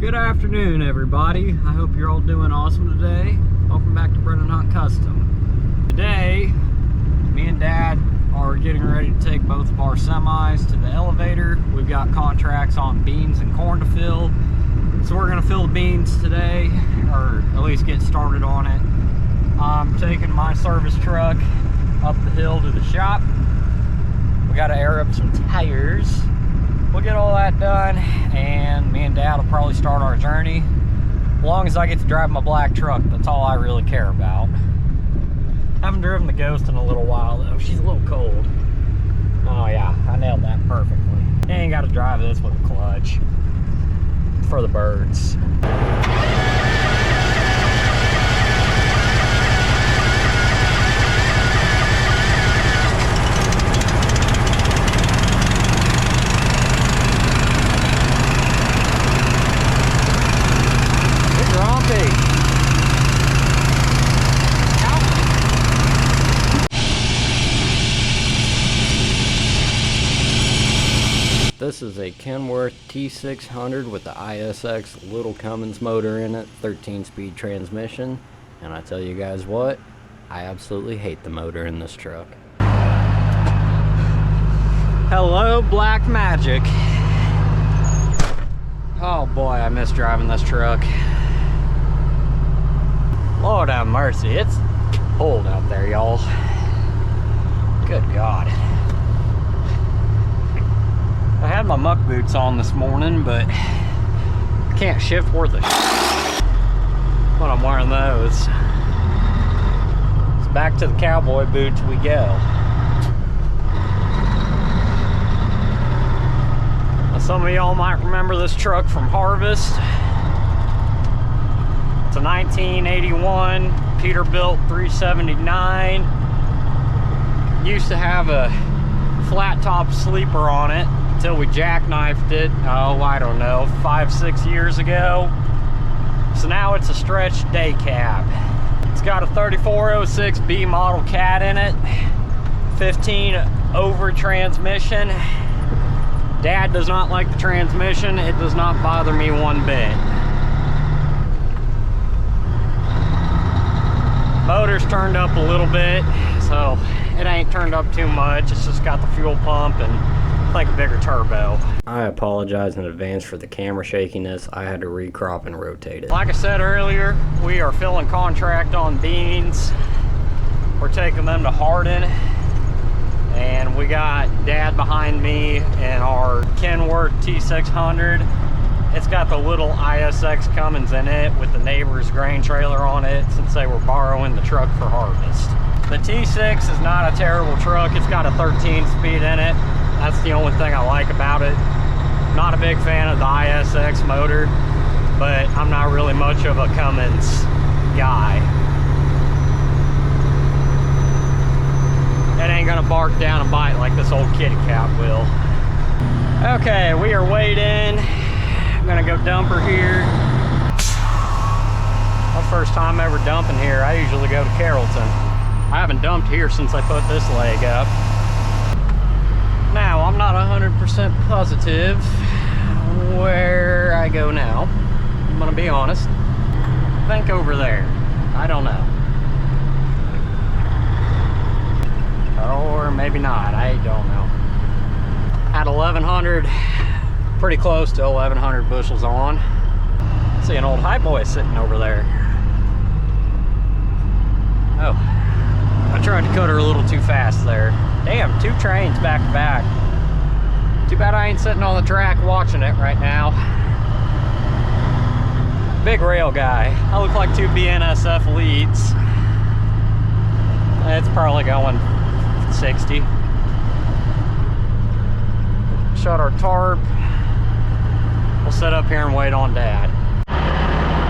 Good afternoon, everybody. I hope you're all doing awesome today. Welcome back to Brennan Hunt Custom. Today, me and Dad are getting ready to take both of our semis to the elevator. We've got contracts on beans and corn to fill. So we're gonna fill the beans today, or at least get started on it. I'm taking my service truck up the hill to the shop. We gotta air up some tires. We'll get all that done, and me and Dad will probably start our journey. As long as I get to drive my black truck, that's all I really care about. Haven't driven the Ghost in a little while though. She's a little cold. Oh yeah, I nailed that perfectly. You ain't gotta drive this with a clutch. It's for the birds. This is a Kenworth T600 with the ISX Little Cummins motor in it, 13-speed transmission, and I tell you guys what, I absolutely hate the motor in this truck. Hello, Black Magic. Oh boy, I miss driving this truck. Lord have mercy, it's cold out there, y'all. Good God. I had my muck boots on this morning, but I can't shift worth a when I'm wearing those. So back to the cowboy boots we go. Now, some of y'all might remember this truck from Harvest. It's a 1981 Peterbilt 379. Used to have a flat top sleeper on it until we jackknifed it, oh, I don't know, 5-6 years ago. So now it's a stretch day cab. It's got a 3406B model cat in it, 15 over transmission. Dad does not like the transmission. It does not bother me one bit. Motor's turned up a little bit, so it ain't turned up too much. It's just got the fuel pump and I think a bigger turbo. I apologize in advance for the camera shakiness. I had to recrop and rotate it. Like I said earlier, we are filling contract on beans. We're taking them to Hardin. And we got Dad behind me in our Kenworth T600. It's got the little ISX Cummins in it with the neighbor's grain trailer on it since they were borrowing the truck for harvest. The T6 is not a terrible truck. It's got a 13-speed in it. That's the only thing I like about it. Not a big fan of the ISX motor, but I'm not really much of a Cummins guy. It ain't gonna bark down and bite like this old kitty cat will. Okay, we are weighed in. I'm gonna go dump her here. My first time ever dumping here. I usually go to Carrollton. I haven't dumped here since I put this leg up. Now, I'm not 100% positive where I go now. I'm gonna be honest. I think over there. I don't know. Or maybe not, I don't know. At 1100, pretty close to 1100 bushels on. See an old high boy sitting over there. Oh, I tried to cut her a little too fast there. Damn, 2 trains back to back. Too bad I ain't sitting on the track watching it right now. Big rail guy. I look like 2 BNSF leads. It's probably going 60. Shut our tarp. We'll sit up here and wait on Dad.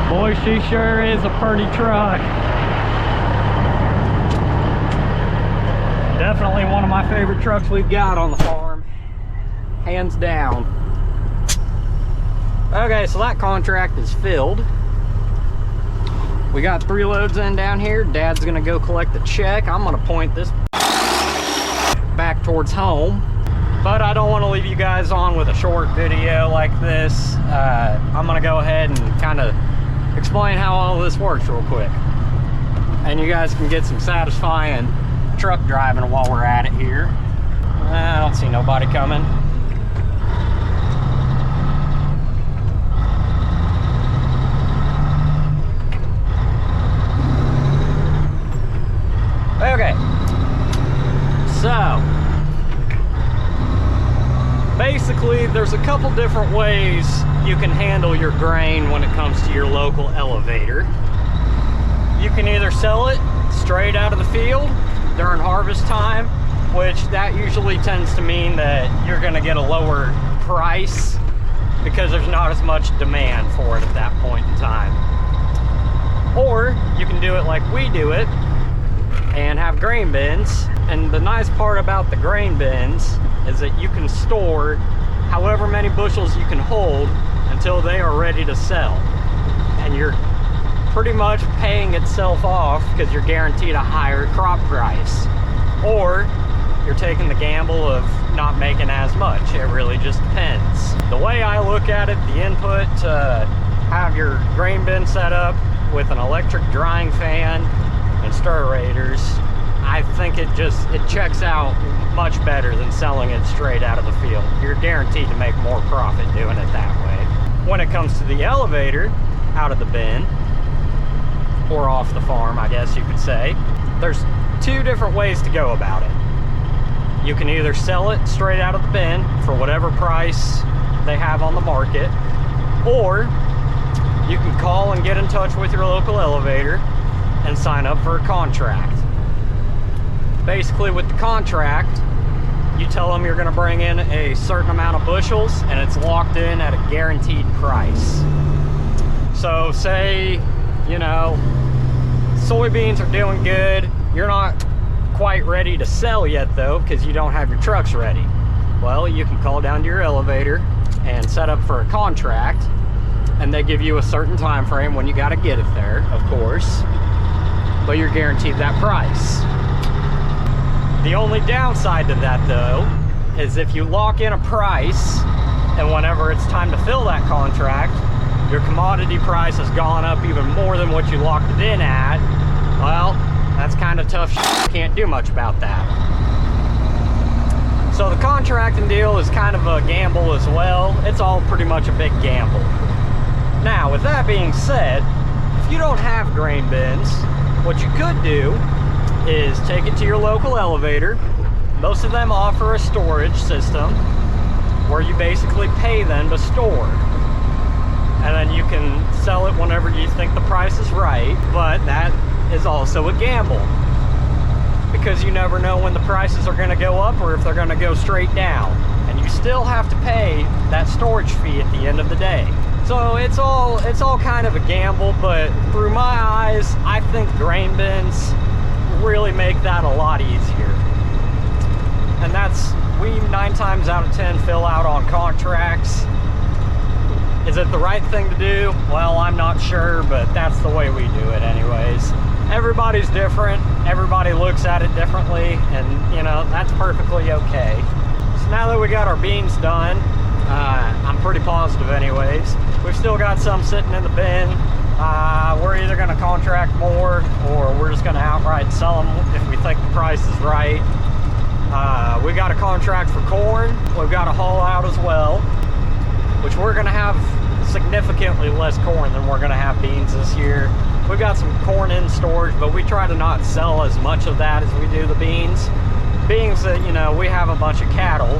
Boy, she sure is a pretty truck. Definitely one of my favorite trucks we've got on the farm. Hands down. Okay, so that contract is filled. We got 3 loads in down here. Dad's gonna go collect the check. I'm gonna point this back towards home. But I don't want to leave you guys on with a short video like this. I'm gonna go ahead and kind of explain how all this works real quick. And you guys can get some satisfying truck driving while we're at it here. I don't see nobody coming. Okay, so basically there's a couple different ways you can handle your grain when it comes to your local elevator. You can either sell it straight out of the field during harvest time, which that usually tends to mean that you're going to get a lower price because there's not as much demand for it at that point in time. Or you can do it like we do it and have grain bins. And the nice part about the grain bins is that you can store however many bushels you can hold until they are ready to sell. And you're pretty much paying itself off because you're guaranteed a higher crop price. Or you're taking the gamble of not making as much. It really just depends. The way I look at it, the input to have your grain bin set up with an electric drying fan and stirrators, I think it checks out much better than selling it straight out of the field. You're guaranteed to make more profit doing it that way. When it comes to the elevator, out of the bin, or off the farm, I guess you could say, there's two different ways to go about it. You can either sell it straight out of the bin for whatever price they have on the market, or you can call and get in touch with your local elevator and sign up for a contract. Basically, with the contract, you tell them you're going to bring in a certain amount of bushels and it's locked in at a guaranteed price. So say, you know, soybeans are doing good. You're not quite ready to sell yet though because you don't have your trucks ready. Well, you can call down to your elevator and set up for a contract, and they give you a certain time frame when you got to get it there, of course, but you're guaranteed that price. The only downside to that though is if you lock in a price and whenever it's time to fill that contract, your commodity price has gone up even more than what you locked it in at, well, that's kind of tough shit. You can't do much about that. So the contracting deal is kind of a gamble as well. It's all pretty much a big gamble. Now, with that being said, if you don't have grain bins, what you could do is take it to your local elevator. Most of them offer a storage system where you basically pay them to store. And then you can sell it whenever you think the price is right, but that is also a gamble because you never know when the prices are going to go up or if they're going to go straight down. And you still have to pay that storage fee at the end of the day. So it's all kind of a gamble, but through my eyes, I think grain bins really make that a lot easier. And we 9 times out of 10 fill out on contracts. Is it the right thing to do? Well, I'm not sure, but that's the way we do it anyways. Everybody's different. Everybody looks at it differently, and you know, that's perfectly okay. So now that we got our beans done, I'm pretty positive anyways. We've still got some sitting in the bin. We're either going to contract more or we're just going to outright sell them if we think the price is right. We got a contract for corn. We've got a haul out as well, which we're going to have significantly less corn than we're going to have beans this year. We've got some corn in storage, but we try to not sell as much of that as we do the beans. Being that, you know, we have a bunch of cattle,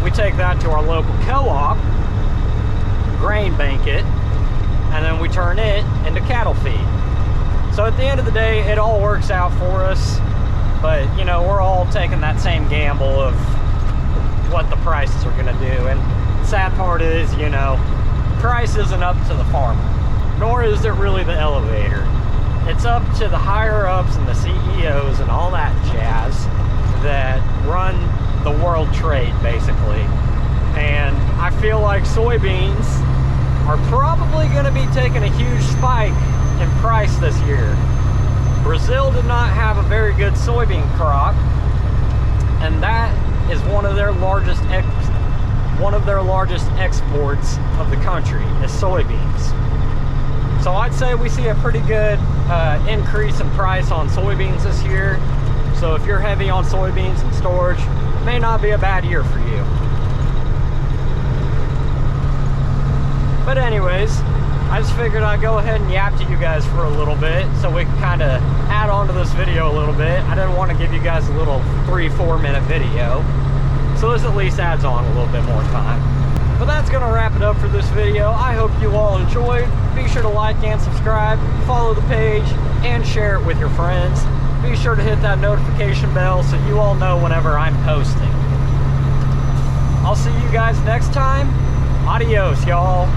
we take that to our local co-op, grain bank it, and then we turn it into cattle feed. So at the end of the day, it all works out for us, but you know, we're all taking that same gamble of what the prices are gonna do. And the sad part is, you know, price isn't up to the farmer, nor is it really the elevator. It's up to the higher ups and the CEOs and all that jazz that run the world trade, basically. And I feel like soybeans are probably going to be taking a huge spike in price this year. Brazil did not have a very good soybean crop, and that is one of their largest exports of the country is soybeans. So I'd say we see a pretty good increase in price on soybeans this year. So if you're heavy on soybeans and storage, it may not be a bad year for you. But anyways, I just figured I'd go ahead and yap to you guys for a little bit so we can kind of add on to this video a little bit. I didn't want to give you guys a little 3-4 minute video. So this at least adds on a little bit more time. But that's going to wrap it up for this video. I hope you all enjoyed. Be sure to like and subscribe, follow the page, and share it with your friends. Be sure to hit that notification bell so you all know whenever I'm posting. I'll see you guys next time. Adios, y'all.